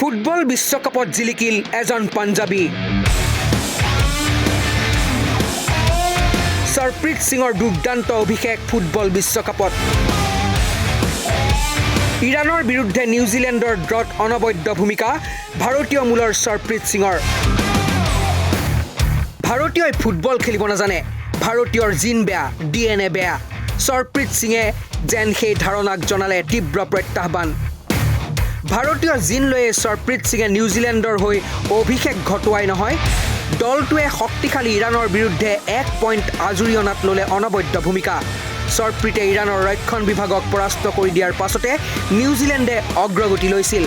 football বিশ্বকাপত জিলিকিল এজন পাঞ্জাবী সৰপ্ৰীত সিঙৰ দুৰ্দান্ত অভিষেক ফুটবল বিশ্বকাপত ইৰাণৰ বিৰুদ্ধে নিউজিলেণ্ডৰ ড্ৰত অনবদ্য ভূমিকা ভাৰতীয় মূলৰ সৰপ্ৰীত সিঙৰ ভাৰতীয়ই ফুটবল খেলিব নাজানে ভাৰতীয়ৰ জিন বেয়া ডিএনএ বেয়া সৰপ্ৰীত সিঙে যেন সেই ধাৰণাক জনালে তীব্ৰ প্ৰত্যাহ্বান ভাৰতীয় জিন লৈয়ে সৰপ্ৰীত সিঙে নিউজিলেণ্ডৰ হৈ অভিষেক ঘটোৱাই নহয় দলটোৱে শক্তিশালী ইৰাণৰ বিৰুদ্ধে 1 পইণ্ট আজুৰি অনাত ল'লে অনবদ্য ভূমিকা সৰপ্ৰীতে ইৰাণৰ ৰক্ষণ বিভাগক পৰাস্ত কৰি দিয়াৰ পাছতে নিউজিলেণ্ডে অগ্ৰগতি লৈছিল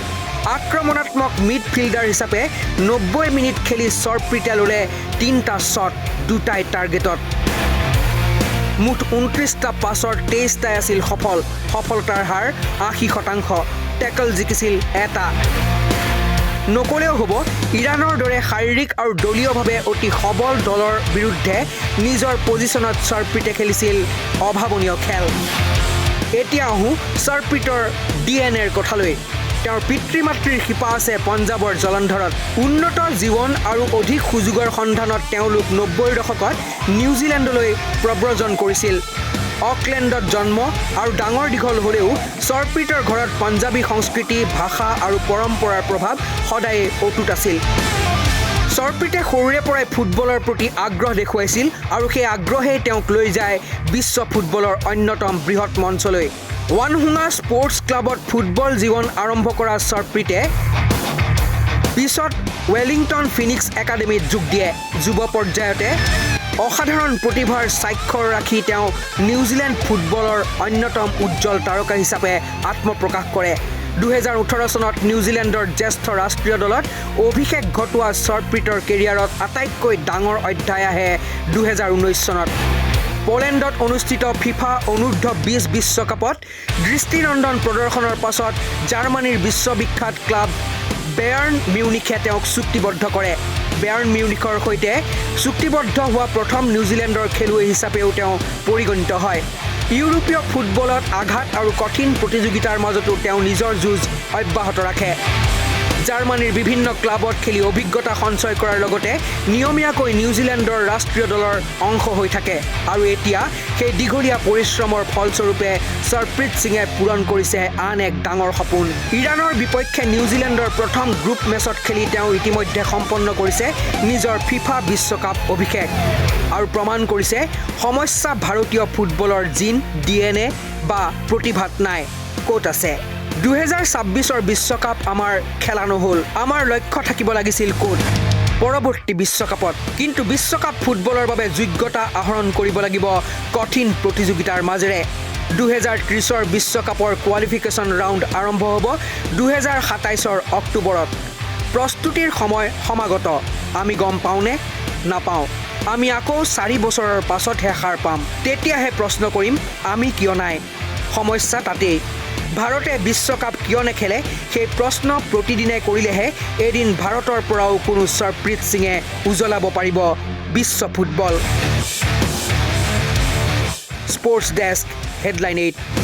আক্ৰমণাত্মক মিডফিল্ডাৰ হিচাপে 90 মিনিট খেলি সৰপ্ৰীতে ল'লে 3টা শ্বট 2টাই টাৰ্গেটত মুঠ 29টা পাছৰ 23টাই আছিল সফলতাৰ হাৰ 80% টেকল জিকিছিল এটা নকলেও হ'ব ইৰাণৰ দৰে শাৰীৰিক আৰু দলীয়ভাৱে অতি সবল দলৰ বিৰুদ্ধে নিজৰ পজিশ্যনত সৰপ্ৰীতে খেলিছিল অভাৱনীয় খেল এতিয়া আহোঁ সৰপ্ৰীতৰ ডিএনএৰ কথালৈ তেওঁৰ পিতৃ মাতৃৰ শিপা আছে পঞ্জাৱৰ জলন্ধৰত উন্নত জীৱন আৰু অধিক সুযোগৰ সন্ধানত তেওঁলোক 90ৰ দশকত নিউজিলেণ্ডলৈ প্ৰব্ৰজন কৰিছিল অকলেণ্ডত জন্ম আৰু ডাঙৰ দীঘল হ'লেও সৰপ্ৰীতৰ ঘৰত পাঞ্জাবী সংস্কৃতি ভাষা আৰু পৰম্পৰাৰ প্ৰভাৱ সদায় অটুট আছিল সৰপ্ৰীতে সৰুৰে পৰাই ফুটবলৰ প্ৰতি আগ্ৰহ দেখুৱাইছিল আৰু সেই আগ্ৰহেই তেওঁক লৈ যায় বিশ্ব ফুটবলৰ অন্যতম বৃহৎ মঞ্চলৈ ওৱানহুঙা স্পৰ্টছ ক্লাবত ফুটবল জীৱন আৰম্ভ কৰা সৰপ্ৰীতে পিছত ৱেলিংটন ফিনিক্স একাডেমীত যোগ দিয়ে যুৱ পৰ্যায়তে অসাধাৰণ প্ৰতিভাৰ স্বাক্ষৰ ৰাখি তেওঁ নিউজিলেণ্ড ফুটবলৰ অন্যতম উজ্জ্বল তাৰকা হিচাপে আত্মপ্ৰকাশ কৰে 2018 চনত নিউজিলেণ্ডৰ জ্যেষ্ঠ ৰাষ্ট্ৰীয় দলত অভিষেক ঘটোৱা সৰপ্ৰীতৰ কেৰিয়াৰত আটাইতকৈ ডাঙৰ অধ্যায় আহে 2019 চনত পোলেণ্ডত অনুষ্ঠিত ফিফা অনূৰ্ধ্ব 20 বিশ্বকাপত দৃষ্টিনন্দন প্ৰদৰ্শনৰ পাছত জাৰ্মানীৰ বিশ্ববিখ্যাত ক্লাব বেয়াৰ্ণ মিউনিখে তেওঁক চুক্তিবদ্ধ কৰে বেয়াৰ্ণ মিউনিখৰ সৈতে চুক্তিবদ্ধ হোৱা প্ৰথম নিউজিলেণ্ডৰ খেলুৱৈ হিচাপেও তেওঁ পৰিগণিত হয় ইউৰোপীয় ফুটবলত আঘাত আৰু কঠিন প্ৰতিযোগিতাৰ মাজতো তেওঁ নিজৰ যুঁজ অব্যাহত ৰাখে জাৰ্মানীৰ বিভিন্ন ক্লাবত খেলি অভিজ্ঞতা সঞ্চয় কৰাৰ লগতে নিয়মীয়াকৈ নিউজিলেণ্ডৰ ৰাষ্ট্ৰীয় দলৰ অংশ হৈ থাকে আৰু এতিয়া সেই দীঘলীয়া পৰিশ্ৰমৰ ফলস্বৰূপে সৰপ্ৰীত সিঙে পূৰণ কৰিছে আন এক ডাঙৰ সপোন ইৰাণৰ বিপক্ষে নিউজিলেণ্ডৰ প্ৰথম গ্ৰুপ মেচত খেলি তেওঁ ইতিমধ্যে সম্পন্ন কৰিছে নিজৰ ফিফা বিশ্বকাপ অভিষেক আৰু প্ৰমাণ কৰিছে সমস্যা ভাৰতীয় ফুটবলৰ জিন ডিএনএ বা প্ৰতিভাত নাই ক'ত আছে 2026ৰ বিশ্বকাপ আমাৰ খেলা নহ'ল আমাৰ লক্ষ্য থাকিব লাগিছিল ক'ত পৰৱৰ্তী বিশ্বকাপত কিন্তু বিশ্বকাপ ফুটবলৰ বাবে যোগ্যতা আহৰণ কৰিব লাগিব কঠিন প্ৰতিযোগিতাৰ মাজেৰে 2030ৰ বিশ্বকাপৰ কোৱালিফিকেশ্যন ৰাউণ্ড আৰম্ভ হ'ব 2027ৰ অক্টোবৰত প্ৰস্তুতিৰ সময় সমাগত আমি গম পাওঁনে নাপাওঁ আমি আকৌ 4 বছৰৰ পাছতহে সাৰ পাম তেতিয়াহে প্ৰশ্ন কৰিম আমি কিয় নাই সমস্যা তাতেই ভাৰতে বিশ্বকাপ কিয় নেখেলে সেই প্ৰশ্ন প্ৰতিদিনে কৰিলেহে এদিন ভাৰতৰ পৰাও কোনো সৰপ্ৰীত সিঙে উজ্বলাব পাৰিব বিশ্ব ফুটবল স্পৰ্টছ ডেস্ক হেডলাইন 8